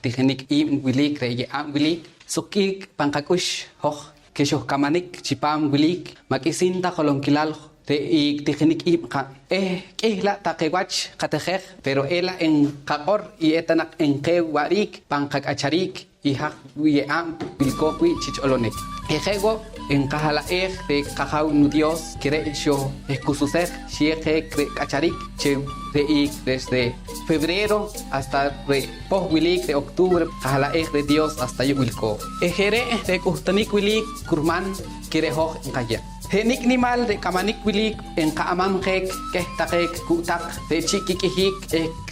Tijenik im wilik re am wilik sukik pankakush hoch keshoh kamanik chipam wilik makisinta kolonkilal te ik tijenik im ka la takewach katejej pero ela en kakor y etanak en kewarik pankakacharik y hak wi am bilkokwi chicholonek ejego en kahala de kahau nu Dios quiere yo excususek shieje kacharik che de ik desde febrero hasta post wilik de octubre kahala de Dios hasta yo wilko ejere de kustanik wilik kurman quiere ho en kaya Henik nimal de kamanik wilik en kaamam kek takek kutak de chikikihik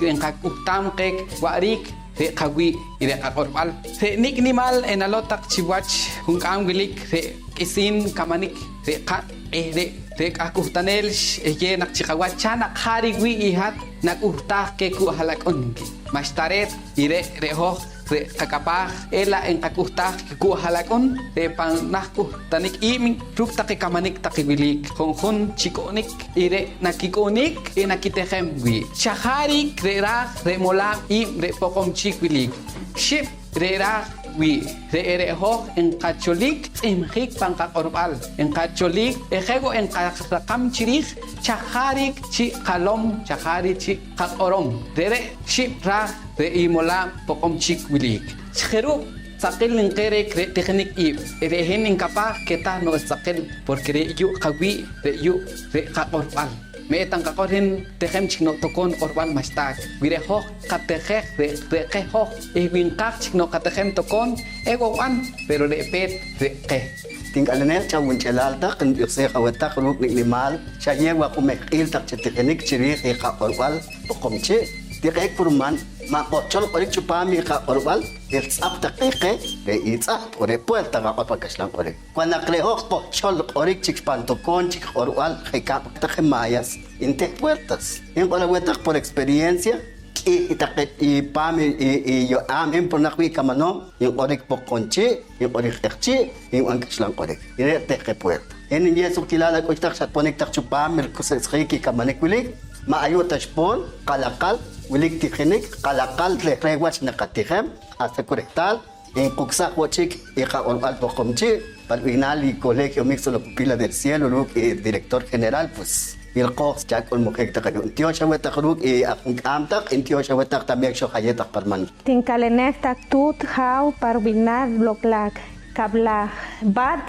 en kakutam kek warik de kawi ide akorbal Henik nimal en alotak chiwach hunkam wilik de isin kamanik de ka de kakutanel ye nak chikawachana khariwi ihat nak urtah ke ku halakon mastaret ire reho kakapah ela en kakustah ku halakon de panahku tanik imin ruk taki kamanik takiwilik honhon chikonik ire nakikonik e nakitehem wi chahari krera remola i re pokom chikwilik ship rera wi re ereho en kacholik imhik pankakorbal en kacholik ejego en kakam chirich chaharik chi kalom chahari chi kakorom re ship ra de imola pokom chik wilik cheru sakil ngere teknik i rehen incapaz que ta no sakil porque re yu kawi re yu re kakorbal me tan kakorin tehem chino tokon korbal mastak wire ho katejej de keho e winkak chino katehem tokon ego wan pero de pet de ke tingalanel chawun chelalta kan yose khawata khuluk nimal chaye wa kumekil tak teknik chiri e kakorbal pokomche tikek purman ma kochol korik chupami ka orbal el sap taqiqe be itzap ore puerta ga papakashlan ore cuando creo kochol korik chikpanto con chik orbal khika taqimayas inte puertas en la vuelta por experiencia y taqet y pami y yo am en por nakwi kamano y orik pokonchi y orik terchi y ankashlan ore y teqe puerta en yesu kilala ko tak chat ponek tak chupami kusas khiki kamanekwili ma ayo tashpon qalaqal wilik tijenik kalakal le rewach nakatijem hasta correctal en Cuxac Huachic y Jaorbal Pocomchi Palvinal y Colegio Mixto La Pupila del Cielo Luke director general pues el cox ya con mujer takarun tío chaweta kruk y amtak en tío chaweta también shohayeta parman tinkalenek tak tut hau parvinal bloklak kabla bat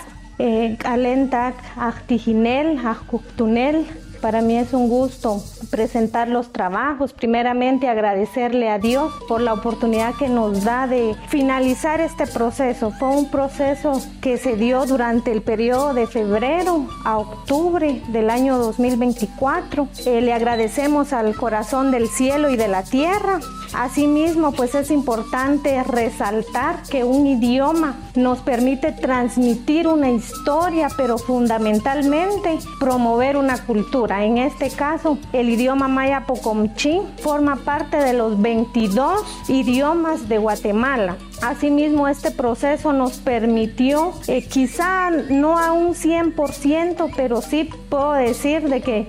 alentak aktijinel akuktunel. Para mí es un gusto presentar los trabajos. Primeramente agradecerle a Dios por la oportunidad que nos da de finalizar este proceso. Fue un proceso que se dio durante el periodo de febrero a octubre del año 2024. Le agradecemos al corazón del cielo y de la tierra. Asimismo, pues es importante resaltar que un idioma nos permite transmitir una historia, pero fundamentalmente promover una cultura. En este caso, el idioma maya Pocomchi forma parte de los 22 idiomas de Guatemala. Asimismo, este proceso nos permitió, quizá no a un 100%, pero sí puedo decir de que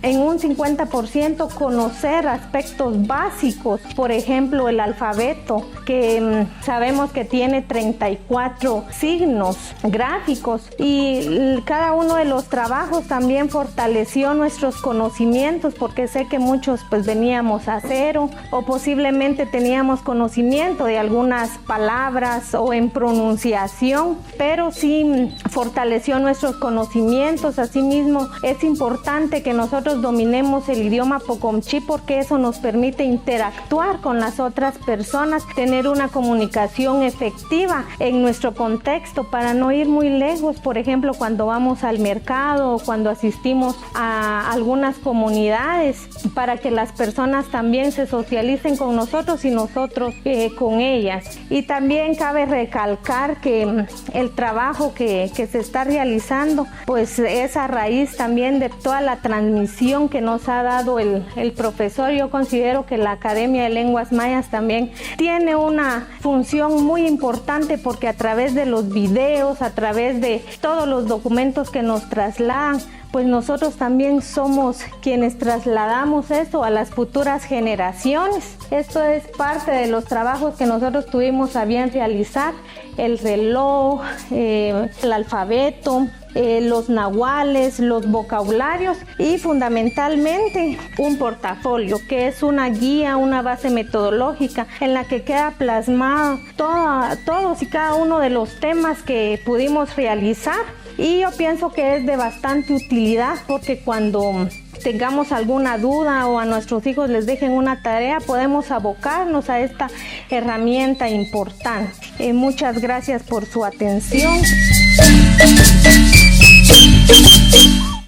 en un 50% conocer aspectos básicos, por ejemplo, el alfabeto, que sabemos que tiene 34 signos gráficos y cada uno de los trabajos también fortaleció nuestros conocimientos, porque sé que muchos pues veníamos a cero o posiblemente teníamos conocimiento de algunas palabras o en pronunciación, pero sí fortaleció nuestros conocimientos. Asimismo, es importante que nosotros dominemos el idioma Pocomchi porque eso nos permite interactuar con las otras personas, tener una comunicación efectiva en nuestro contexto para no ir muy lejos. Por ejemplo, cuando vamos al mercado o cuando asistimos a algunas comunidades, para que las personas también se socialicen con nosotros y nosotros con ellas. Y también cabe recalcar que el trabajo que se está realizando pues es a raíz también de toda la transmisión que nos ha dado el profesor. Yo considero que la Academia de Lenguas Mayas también tiene una función muy importante porque a través de los videos, a través de todos los documentos que nos trasladan, pues nosotros también somos quienes trasladamos eso a las futuras generaciones. Esto es parte de los trabajos que nosotros tuvimos a bien realizar: el reloj, el alfabeto, los nahuales, los vocabularios y fundamentalmente un portafolio, que es una guía, una base metodológica en la que queda plasmado todos y cada uno de los temas que pudimos realizar. Y yo pienso que es de bastante utilidad porque cuando tengamos alguna duda o a nuestros hijos les dejen una tarea, podemos abocarnos a esta herramienta importante. Muchas gracias por su atención.